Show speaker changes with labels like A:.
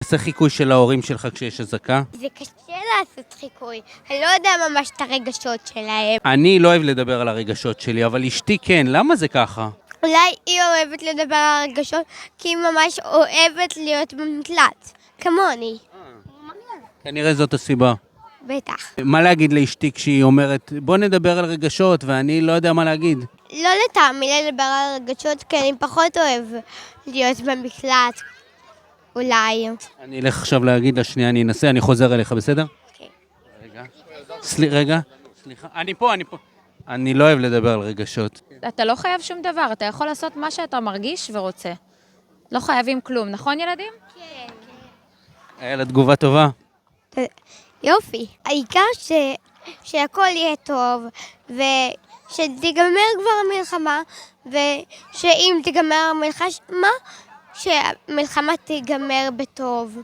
A: תעשה חיקוי של ההורים שלך כשיש אזעקה.
B: זה קשה לעשות חיקוי. אני לא יודע ממש את הרגשות שלהם.
A: אני לא אוהב לדבר על הרגשות שלי, אבל אשתי כן. למה זה ככה?
B: אולי היא אוהבת לדבר על הרגשות, כי היא ממש אוהבת להיות במקלט. כמוני.
A: כנראה זאת הסיבה.
B: בטח.
A: מה להגיד לאשתי כשהיא אומרת, בוא נדבר על רגשות, ואני לא יודע מה להגיד?
B: לא לטעמי לדבר על הרגשות, כי אני פחות אוהב להיות במקלט. אולי.
A: אני אלך עכשיו להגיד לה, שנייה, אני אנסה, אני חוזר אליך, בסדר?
B: אוקיי.
A: רגע, סליחה, אני פה. אני לא אוהב לדבר על רגשות.
C: אתה לא חייב שום דבר, אתה יכול לעשות מה שאתה מרגיש ורוצה. לא חייבים כלום, נכון ילדים?
A: היה לה תגובה טובה.
B: יופי. העיקר שהכל יהיה טוב, ושתיגמר כבר המלחמה, ושאם תיגמר המלחמה, שהמלחמה תיגמר בטוב.